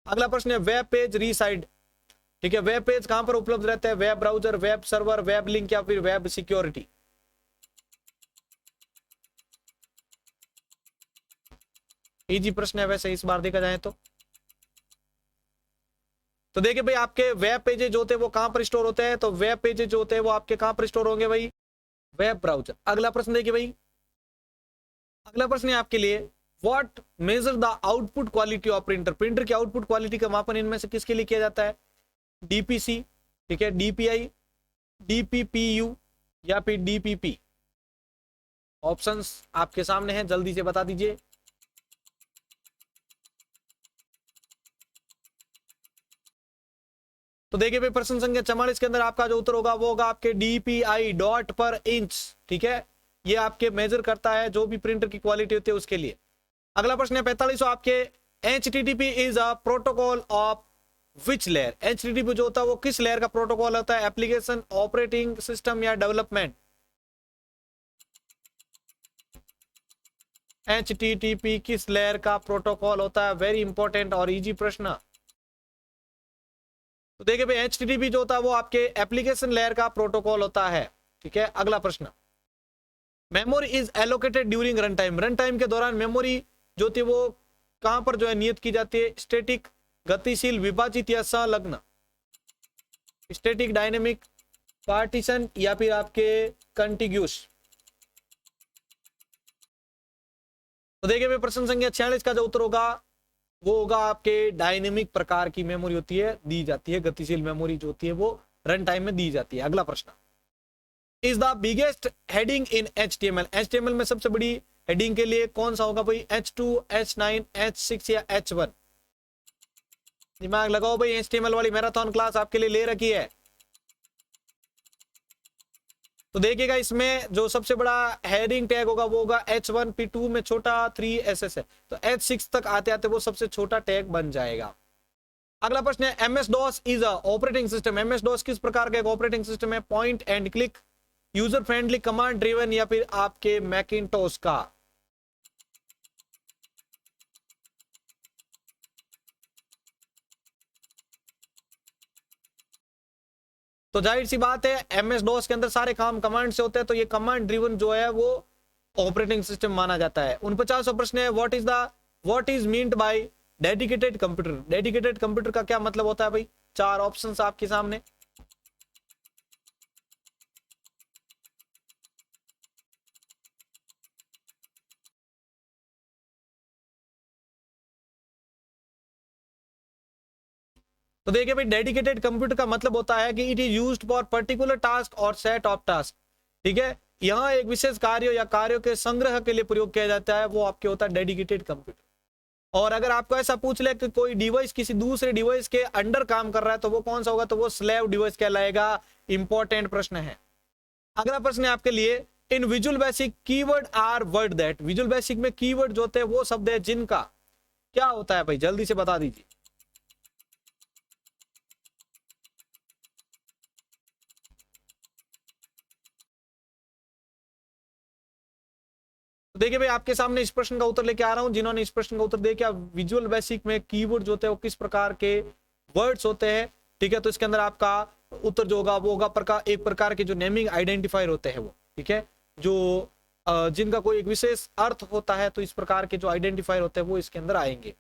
अगला प्रश्न है, वेब पेज रीसाइड, ठीक है, वेब पेज कहां पर उपलब्ध रहता है? Web browser, web server, web link या फिर वेब सिक्योरिटी? इजी प्रश्न है वैसे इस बार देखा जाए तो देखिए भाई, आपके वेब पेजेज जो होते हैं वो कहां पर स्टोर होते हैं? तो वेब पेजेज जो होते हैं वो आपके कहां पर स्टोर होंगे भाई? Web browser. अगला प्रश्न देखिए भाई, अगला प्रश्न है आपके लिए, what measure the output quality of printer? Printer की आउटपुट क्वालिटी का मापन इनमें से किसके लिए किया जाता है? डीपीसी, ठीक है, डीपीआई, डीपीपीयू या फिर डीपीपी? ऑप्शंस आपके सामने हैं, जल्दी से बता दीजिए। तो देखिए भाई, प्रश्न संख्या 44 के अंदर आपका जो उत्तर होगा वो होगा आपके डीपीआई, डॉट पर इंच, ठीक है, ये आपके मेजर करता है जो भी प्रिंटर की क्वालिटी होती है उसके लिए। अगला प्रश्न है 45, आपके HTTP is a protocol of which layer? HTTP जो होता है वो किस लेयर का प्रोटोकॉल होता है? एप्लीकेशन, ऑपरेटिंग सिस्टम या डेवलपमेंट? HTTP किस लेयर का प्रोटोकॉल होता है? वेरी इंपॉर्टेंट और इजी प्रश्न। तो देखिए भाई, HTTP जो होता है वो आपके एप्लीकेशन लेयर का प्रोटोकॉल होता है, ठीक है। अगला प्रश्न, memory is allocated during run time? Run time के दौरान मेमोरी जो थी वो कहां पर जो है नियत की जाती है? स्टैटिक, गतिशील, विभाजित या संलग्न? स्टैटिक, डायनेमिक, पार्टीशन या फिर आपके कंटिग्यूस? तो देखिए भाई, प्रश्न संख्या 46 का जो उत्तर होगा वो होगा आपके डायनेमिक प्रकार की मेमोरी होती है, दी जाती है। गतिशील मेमोरी जो होती है वो रन टाइम में दी जाती है। अगला प्रश्न, is the biggest heading in HTML? HTML में सबसे बड़ी हेडिंग के लिए कौन सा होगा भाई, H2, H9, H6 या H1? दिमाग लगाओ भाई, HTML वाली मैराथन क्लास आपके लिए ले रखी है। तो देखिएगा इसमें जो सबसे बड़ा हेडिंग टैग होगा वो होगा H1, P2 में छोटा 3SS है, तो H6 तक आते आते वो सबसे छोटा टैग बन जाएगा। अगला प्रश्न है, MS DOS is a operating system. MS DOS किस प्रकार का एक ऑपरेटिंग सिस्टम है? Point and click, user friendly, command driven या फिर आपके मैकिंटोश का? तो जाहिर सी बात है MS DOS के अंदर सारे काम कमांड से होते हैं, तो ये कमांड ड्रिवन जो है वो ऑपरेटिंग सिस्टम माना जाता है। 49वां प्रश्न है, what is meant by dedicated computer. Dedicated computer का क्या मतलब होता है भाई? 4 ऑप्शंस आपके सामने। तो देखिए भाई, डेडिकेटेड कंप्यूटर का मतलब होता है कि it is used for particular task और सेट ऑफ टास्क। ठीक है, यहां एक विशेष कार्य या कार्यों के संग्रह के लिए प्रयोग किया जाता है, वो आपके होता है डेडिकेटेड कंप्यूटर। और अगर आपको ऐसा पूछ ले कि कोई डिवाइस किसी दूसरे डिवाइस के अंडर काम कर रहा है तो वो कौन सा होगा? तो वो स्लेव डिवाइस कहलाएगा। इंपॉर्टेंट प्रश्न है। अगला प्रश्न है आपके लिए, in Visual Basic keyword are word that. Visual Basic में कीवर्ड जो होते हैं वो शब्द है जिनका क्या होता है भाई? जल्दी से बता दीजिए। तो देखिए भाई, आपके सामने इस प्रश्न का उत्तर लेके आ रहा हूं। जिन्होंने इस प्रश्न का उत्तर दिया, क्या विजुअल बेसिक में कीवर्ड जो होते हैं वो किस प्रकार के वर्ड्स होते हैं? ठीक है, तो इसके अंदर आपका उत्तर जो होगा वो होगा एक प्रकार के जो नेमिंग आइडेंटिफायर होते हैं वो। ठीक है, जो जिनका कोई एक विशेष अर्थ होता है, तो इस प्रकार के जो आइडेंटिफायर होते हैं वो इसके अंदर आएंगे।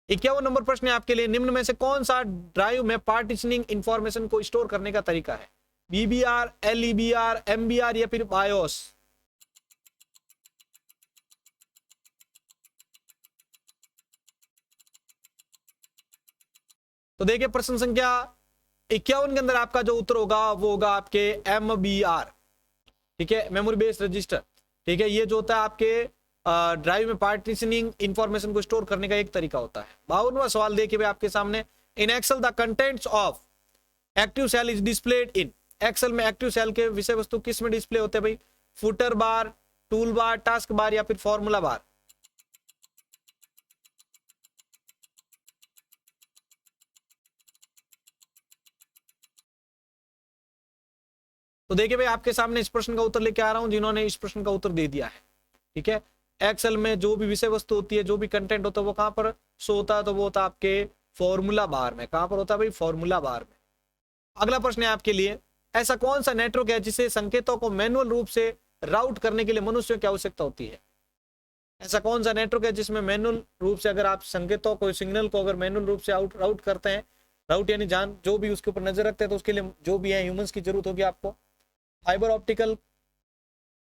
51 नंबर प्रश्न है आपके लिए, निम्न में से कौन सा ड्राइव में पार्टीशनिंग इंफॉर्मेशन को स्टोर करने का तरीका है? BBR, LEBR, MBR या फिर बायोस? तो देखिए, प्रश्न संख्या 51 के अंदर आपका जो उत्तर होगा वो होगा आपके MBR। ठीक है, मेमोरी बेस्ड रजिस्टर। ठीक है, ये जो होता है आपके ड्राइव में पार्टीशनिंग इंफॉर्मेशन को स्टोर करने का एक तरीका होता है। 52वां सवाल देखिए आपके सामने, in Excel the contents of active cell is displayed in. Excel में एक्टिव सेल के विषय वस्तु किस में डिस्प्ले होते हैं भाई? Footer bar, tool bar, task bar या फिर फॉर्मूला बार? तो देखिए भाई, आपके सामने इस प्रश्न का उत्तर लेके आ रहा हूं जिन्होंने इस प्रश्न का उत्तर दे दिया है। ठीक है, एक्सेल में जो भी विषय वस्तु होती है, जो भी कंटेंट होता है वो कहां पर शो होता है? तो वो होता है आपके फॉर्मूला बार में। कहां पर होता है भाई? फॉर्मूला बार में। अगला प्रश्न है आपके लिए, ऐसा कौन सा नेटवर्क है जिसे संकेतों को मैनुअल रूप से राउट करने के लिए मनुष्यों की आवश्यकता होती है? ऐसा कौन सा नेटवर्क है जिसमें मैनुअल रूप से अगर आप संकेतों को, सिग्नल को अगर मैनुअल रूप से राउट करते हैं, राउट यानी जान जो भी उसके ऊपर नजर रखते हैं, तो उसके लिए जो भी है ह्यूमंस की जरूरत होगी आपको। फाइबर ऑप्टिकल,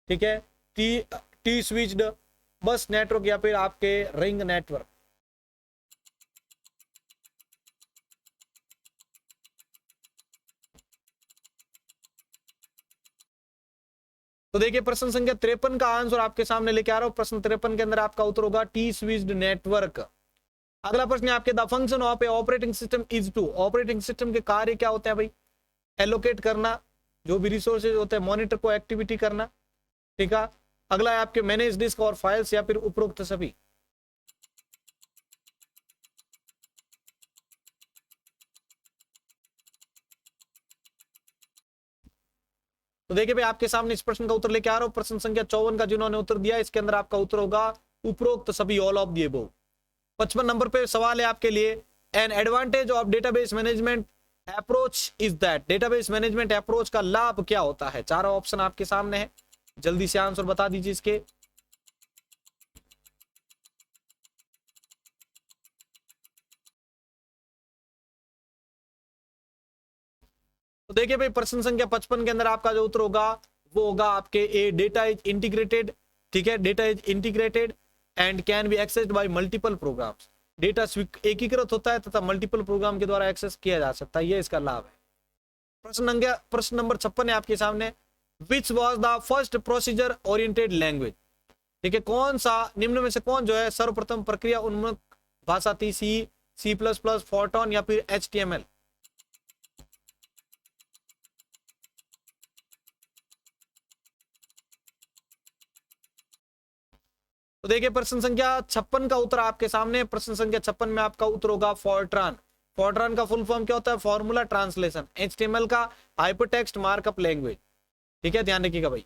ठीक है, टी स्विच्ड बस नेटवर्क या फिर आपके रिंग नेटवर्क? तो देखिए, प्रश्न संख्या 53 का आंसर आपके सामने लेके आ रहा हूं। प्रश्न 53 के अंदर आपका उत्तर होगा टी स्विच्ड नेटवर्क। अगला प्रश्न है आपके, the function of a operating system is to. Operating system के कार्य क्या होते हैं भाई? एलोकेट करना, जो भी रिसोर्सेज होते हैं, मॉनिटर को एक्टिविटी करना। ठीक है, अगला है आपके मैनेज डिस्क और फाइल्स या फिर उपरोक्त सभी? तो देखिए भाई, आपके सामने इस प्रश्न का उत्तर लेके आ रहा हूं। प्रश्न संख्या 54 का जिन्होंने उत्तर दिया, इसके अंदर आपका उत्तर होगा उपरोक्त सभी, all of the above. 55 number पे सवाल है आपके लिए, an advantage of database management approach is that. Database management approach का लाभ क्या होता है? चारों ऑप्शन आपके सामने है, जल्दी से आंसर बता दीजिए इसके। तो देखिए भाई, प्रश्न संख्या 55 के अंदर आपका जो उत्तर होगा वो होगा आपके ए, डेटा इज इंटीग्रेटेड। ठीक है, data is integrated and can be accessed by multiple programs. Data एकीकृत होता है तथा मल्टीपल प्रोग्राम के द्वारा एक्सेस किया जा सकता है, ये इसका लाभ है। प्रश्न नंबर 56 है आपके सामने, which was the first procedure oriented language. ठीक है, कौन सा निम्न में से कौन जो है सर्वप्रथम प्रक्रिया उन्मुख भाषा थी? सी प्लस प्लस, फोर्टॉन या फिर HTML? तो देखिए प्रश्न संख्या 56 का उत्तर आपके सामने। प्रश्न संख्या 56 में आपका उत्तर होगा फोर्ट्रान। फोर्ट्रान का फुल फॉर्म क्या होता है? Formula translation. HTML का हाइपरटेक्स्ट मार्कअप लैंग्वेज। ठीक है, ध्यान रखिएगा भाई,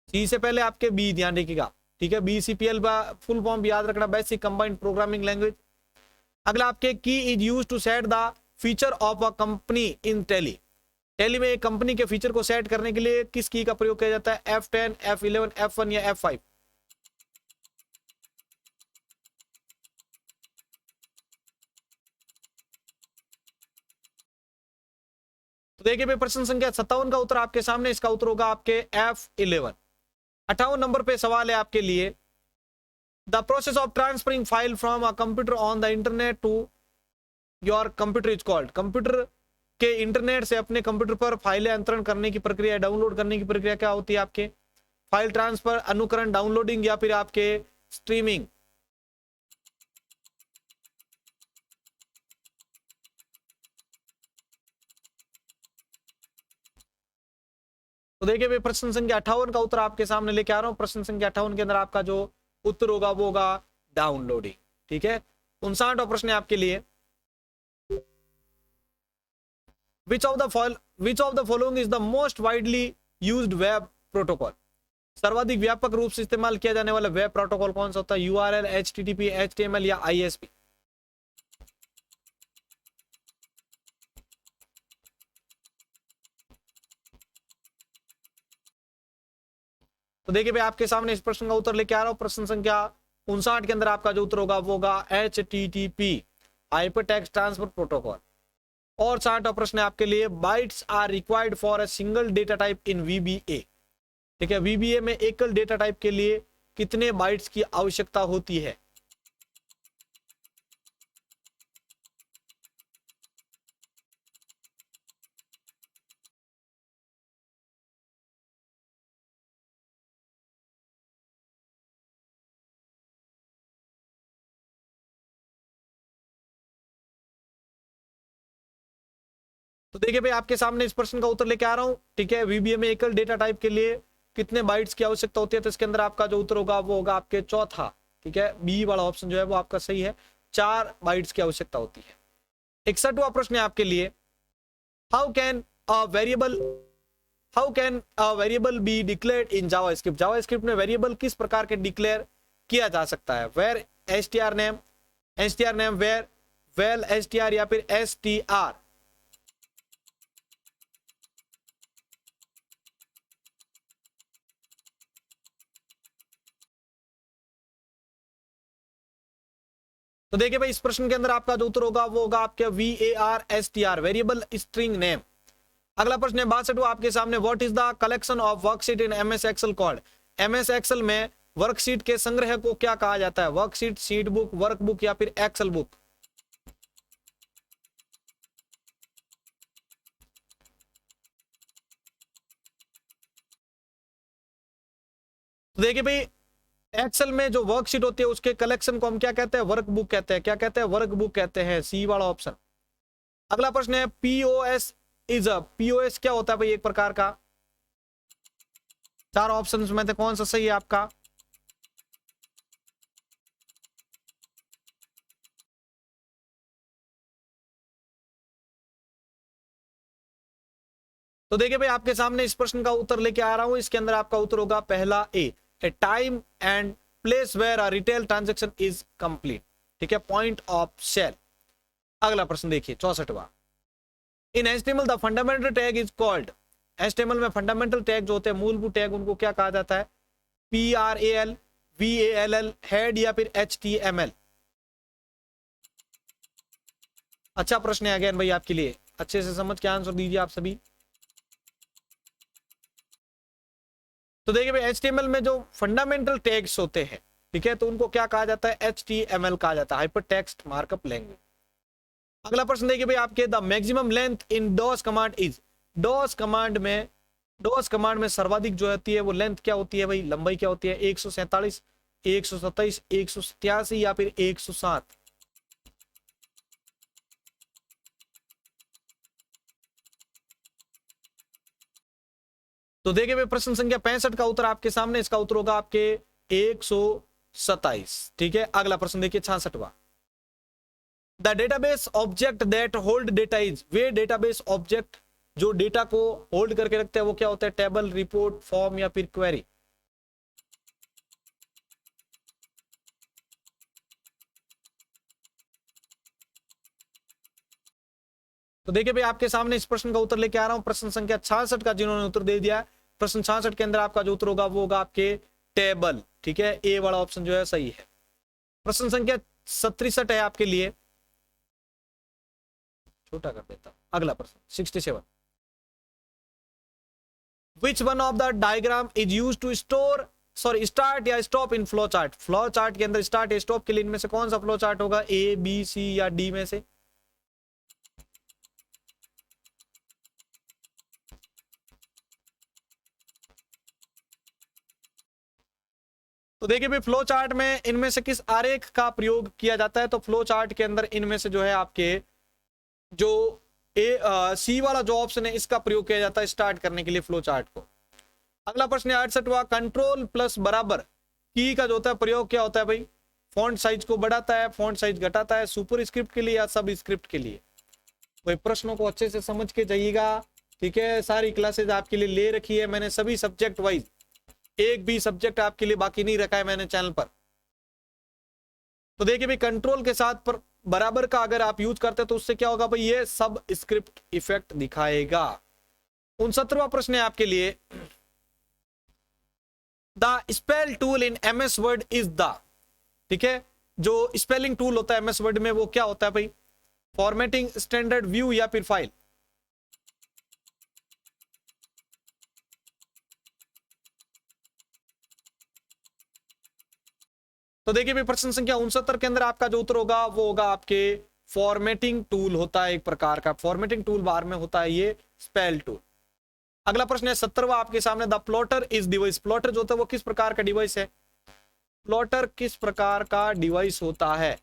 सी से पहले आपके बी ध्यान रखिएगा। ठीक है, BCPL फुल फॉर्म याद रखना, बेसिक कंबाइंड प्रोग्रामिंग लैंग्वेज। अगला आपके key is use to set the feature of a company in Tally. Tally में एक कंपनी के फीचर को सेट करने के लिए किस की का प्रयोग किया जाता है? F10, F11, F1 या F5? तो देखिए भाई प्रश्न संख्या 57 का उत्तर आपके सामने, इसका उत्तर होगा आपके F11। 58 नंबर पे सवाल है आपके लिए, the process of transferring file from a computer on the internet to your computer is called. Computer के इंटरनेट से अपने कंप्यूटर पर फाइलें अंतरण करने की प्रक्रिया, डाउनलोड करने की प्रक्रिया क्या होती है आपके? फाइल ट्रांसफर, अनुकरण, डाउनलोडिंग या फिर आपके स्ट्रीमिंग? तो देखिए भाई प्रश्न संख्या 58 का उत्तर आपके सामने लेके आ रहा हूं। प्रश्न संख्या 58 के अंदर आपका जो उत्तर होगा वो होगा डाउनलोडिंग। ठीक है, 59वां प्रश्न है आपके लिए, which of the following is the most widely used web protocol. सर्वाधिक व्यापक रूप से इस्तेमाल किया जाने वाला वेब प्रोटोकॉल कौन सा होता है? URL, HTTP, HTML या ISP? तो देखिए भाई आपके सामने इस प्रश्न का उत्तर लेके आ रहा हूं। प्रश्न संख्या 59 के अंदर आपका जो उत्तर होगा वो होगा HTTP, हाइपरटेक्स्ट ट्रांसफर प्रोटोकॉल। और 60वां प्रश्न है आपके लिए, bytes are required for a single data type in VBA। ठीक है, VBA में एकल डेटा टाइप के लिए कितने बाइट्स की आवश्यकता होती है? तो देखिए भाई आपके सामने इस प्रश्न का उत्तर लेके आ रहा हूं। ठीक है, VBA में एकल डेटा टाइप के लिए कितने बाइट्स की आवश्यकता होती है? तो इसके अंदर आपका जो उत्तर होगा वो होगा आपके चौथा। ठीक है, बी वाला ऑप्शन जो है वो आपका सही है, 4 बाइट्स की आवश्यकता होती है। 61वां प्रश्न है आपके लिए, how can a variable be declared in JavaScript. JavaScript में वेरिएबल किस प्रकार के डिक्लेयर किया जा सकता है? वेर str नेम, वेर, वेल str या फिर str? तो देखिए भाई इस प्रश्न के अंदर आपका जो उत्तर होगा वो होगा आपके VAR वेरिएबल स्ट्रिंग नेम। अगला प्रश्न है 62 आपके सामने, what is the collection of worksheet in MS Excel called. MS Excel में वर्कशीट के संग्रह को क्या कहा जाता है? वर्कशीट, शीट बुक, वर्कबुक या फिर एक्सेल बुक? तो देखिए भाई एक्सेल में जो वर्कशीट होती है उसके कलेक्शन को हम क्या कहते हैं? वर्कबुक कहते हैं। क्या कहते हैं? वर्कबुक कहते हैं, सी वाला ऑप्शन। अगला प्रश्न है POS क्या होता है भाई? एक प्रकार का, 4 ऑप्शंस में से कौन सा सही है आपका? तो देखिए भाई आपके सामने इस प्रश्न का उत्तर लेके आ रहा हूं। इसके अंदर आपका उत्तर होगा पहला a time and place where a retail transaction is complete. ठीक है, पॉइंट ऑफ सेल। अगला प्रश्न देखिए 64वां, in HTML the fundamental tag is called. HTML में फंडामेंटल टैग जो होते हैं, मूलभूत टैग, उनको क्या कहा जाता है? PRAL, VALL, हेड या फिर HTML? अच्छा प्रश्न है अगेन भाई आपके लिए, अच्छे से समझ के आंसर दीजिए आप सभी। तो देखिए भाई HTML में जो फंडामेंटल टैग्स होते हैं, ठीक है, तो उनको क्या कहा जाता है? HTML कहा जाता है, हाइपरटेक्स्ट मार्कअप लैंग्वेज। अगला प्रश्न देखिए भाई आपके, the maximum length in DOS command is. DOS command में सर्वाधिक जो होती है वो लेंथ क्या होती है भाई? लंबाई क्या होती है? 147, 127, 187 या फिर 107? तो देखिए भाई प्रश्न संख्या 65 का उत्तर आपके सामने, इसका उत्तर होगा आपके 127। ठीक है, अगला प्रश्न देखिए 66वां। The database object that hold data is, वे डेटाबेस ऑब्जेक्ट जो डेटा को होल्ड करके रखते हैं वो क्या होता है? टेबल, रिपोर्ट, फॉर्म या फिर क्वेरी? तो देखिए भाई आपके सामने इस प्रश्न का उत्तर लेके आ रहा हूं, प्रश्न संख्या 66 का जिन्होंने उत्तर दे दिया है, प्रश्न 66 के अंदर आपका जो उत्तर होगा वो होगा आपके टेबल। ठीक है, ए वाला ऑप्शन जो है सही है। प्रश्न संख्या 67 है आपके लिए, छोटा कर देता हूं। अगला प्रश्न 67। Which one of the diagram is used to start या stop in flow chart? Flow chart के अंदर स्टार्ट या स्टॉप के लिए इनमें से कौन सा फ्लो चार्ट होगा? ए, बी, सी या डी में से? तो देखिए भाई फ्लो चार्ट में इनमें से किस आरेख का प्रयोग किया जाता है? तो फ्लो चार्ट के अंदर इनमें से जो है आपके जो सी वाला जो ऑप्शन है इसका प्रयोग किया जाता है स्टार्ट करने के लिए फ्लो चार्ट को। अगला प्रश्न है 68वां। कंट्रोल प्लस बराबर की का जो होता है प्रयोग क्या होता है भाई? फॉन्ट साइज को बढ़ाता है, फॉन्ट साइज घटाता है, सुपर स्क्रिप्ट के लिए या सब स्क्रिप्ट के लिए? भाई प्रश्नों को अच्छे से समझ के जाइएगा। ठीक है, सारी क्लासेज आपके लिए ले रखी है मैंने, सभी सब्जेक्ट वाइज, एक भी सब्जेक्ट आपके लिए बाकी नहीं रखा है मैंने चैनल पर। तो देखिए भाई कंट्रोल के साथ पर बराबर का अगर आप यूज करते हैं तो उससे क्या होगा भाई? ये सब स्क्रिप्ट इफेक्ट दिखाएगा। 69वां प्रश्न है आपके लिए। The spell tool in MS word is the, ठीक है, जो स्पेलिंग टूल होता है एमएस वर्ड में वो क्या होता है भाई? फॉर्मेटिंग, स्टैंडर्ड, व्यू या फिर फाइल? तो देखिए भाई प्रश्न संख्या 69 के अंदर आपका जो उत्तर होगा वो होगा आपके फॉर्मेटिंग टूल होता है एक प्रकार का, फॉर्मेटिंग टूल बार में होता है ये स्पेल टूल। अगला प्रश्न है 70वां आपके सामने। The plotter is device, plotter जो होता है वो किस प्रकार का डिवाइस है? प्लॉटर किस प्रकार का डिवाइस होता है?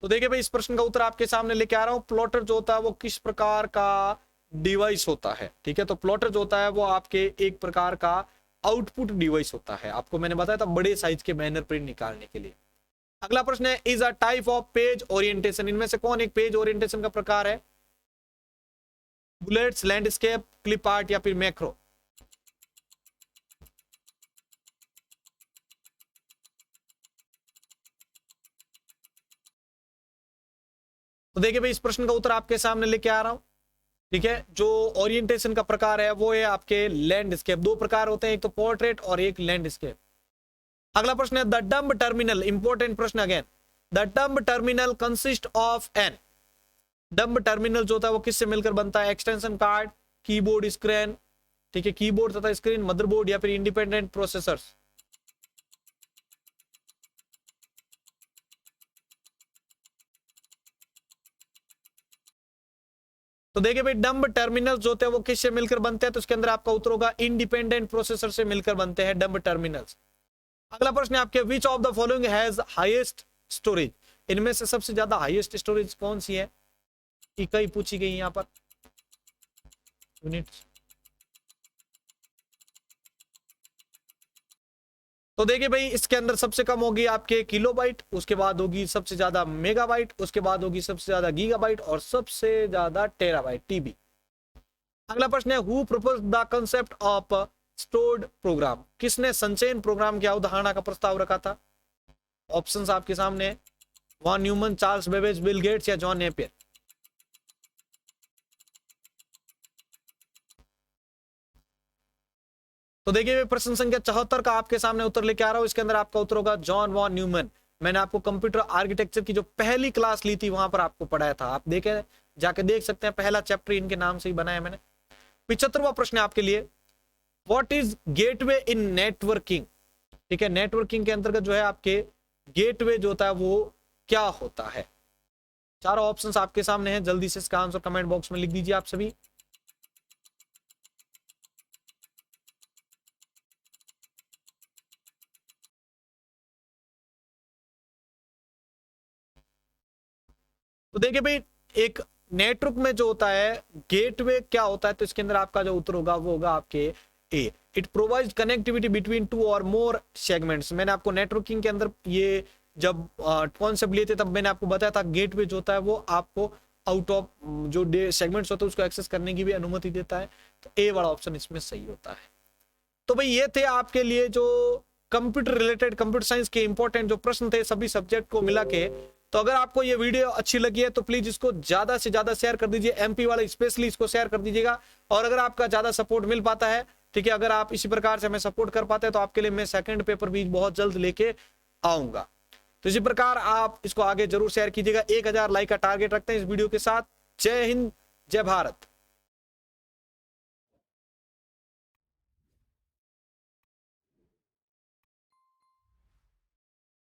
तो देखिए भाई इस प्रश्न का उत्तर आपके सामने लेके आ रहा हूं। प्लॉटर जो होता है वो किस प्रकार का डिवाइस होता है? ठीक है, तो प्लॉटर जो होता है वो आपके एक प्रकार का आउटपुट डिवाइस होता है। आपको मैंने बताया था बड़े साइज के बैनर प्रिंट निकालने के लिए। अगला प्रश्न है is a type of page orientation, इनमें से कौन एक पेज ओरिएंटेशन का प्रकार है? बुलेट्स, लैंडस्केप, क्लिप आर्ट या फिर मैक्रो? तो देखिए भाई इस प्रश्न का उत्तर आपके सामने लेके आ रहा हूं। ठीक है, जो ओरिएंटेशन का प्रकार है वो है आपके लैंडस्केप। दो प्रकार होते हैं, एक तो पोर्ट्रेट और एक लैंडस्केप। अगला प्रश्न है द डम्ब टर्मिनल, इंपॉर्टेंट प्रश्न again. The dumb terminal consist of an, dumb terminal जो होता है वो किससे मिलकर बनता है? एक्सटेंशन कार्ड, कीबोर्ड, स्क्रीन, ठीक है, कीबोर्ड तथा स्क्रीन, मदरबोर्ड या फिर इंडिपेंडेंट प्रोसेसर्स? तो देखिए भाई डम्ब टर्मिनल्स जो होते हैं वो किससे मिलकर बनते हैं? तो इसके अंदर आपका उत्तर होगा इंडिपेंडेंट प्रोसेसर से मिलकर बनते हैं डम्ब टर्मिनल्स। अगला प्रश्न है आपके which of the following has highest storage, इनमें से सबसे ज्यादा हाईएस्ट स्टोरेज कौन सी है? इकाई पूछी गई यहां पर, यूनिट्स। तो देखिए भाई इसके अंदर सबसे कम होगी आपके किलोबाइट, उसके बाद होगी सबसे ज्यादा मेगाबाइट, उसके बाद होगी सबसे ज्यादा गीगाबाइट और सबसे ज्यादा टेराबाइट, टीबी। अगला प्रश्न है who propose the concept of stored program, किसने संचयन प्रोग्राम की अवधारणा का प्रस्ताव रखा था? ऑप्शंस आपके सामने है, von Neumann, Charles Babbage, Bill Gates या जॉन नेपियर? तो देखिए प्रश्न संख्या 74 का आपके सामने उत्तर लेके आ रहा हूं। इसके अंदर आपका उत्तर होगा जॉन वॉन न्यूमन। मैंने आपको कंप्यूटर आर्किटेक्चर की जो पहली क्लास ली थी वहां पर आपको पढ़ाया था, आप देखे जाके देख सकते हैं, पहला चैप्टर इनके नाम से ही बनाया मैंने। 75वां प्रश्न है आपके लिए what is gateway in networking, ठीक है, नेटवर्किंग के अंतर्गत जो है आपके गेटवे जो होता है वो क्या होता है? चारों ऑप्शंस आपके सामने हैं, जल्दी से इसका आंसर कमेंट बॉक्स में लिख दीजिए आप सभी। तो देखिए भाई, एक नेटवर्क में जो होता है गेटवे क्या होता है, तो इसके अंदर आपका जो उत्तर होगा वो होगा आपके A. It provides connectivity between two और मोर सेगमेंट्स। मैंने आपको नेटवर्किंग के अंदर ये जब कॉन्सेप्ट लिए थे तब मैंने आपको बताया था गेटवे जो होता है वो आपको आउट ऑफ जो सेगमेंट्स होते हैं उसको एक्सेस करने की भी अनुमति देता है। तो ए वाला ऑप्शन इसमें सही होता है। तो भाई ये थे आपके लिए जो कंप्यूटर रिलेटेड, कंप्यूटर साइंस के इंपॉर्टेंट जो प्रश्न थे सभी सब्जेक्ट को मिला के। तो अगर आपको ये वीडियो अच्छी लगी है तो प्लीज इसको ज्यादा से ज्यादा शेयर कर दीजिए, एमपी वाले स्पेशली इसको शेयर कर दीजिएगा। और अगर आपका ज्यादा सपोर्ट मिल पाता है, ठीक है, अगर आप इसी प्रकार से हमें सपोर्ट कर पाते हैं तो आपके लिए मैं सेकंड पेपर भी बहुत जल्द लेके आऊंगा। तो इसी प्रकार आप इसको आगे जरूर शेयर कीजिएगा। 1000 लाइक का टारगेट रखते हैं इस वीडियो के साथ। जय हिंद, जय भारत।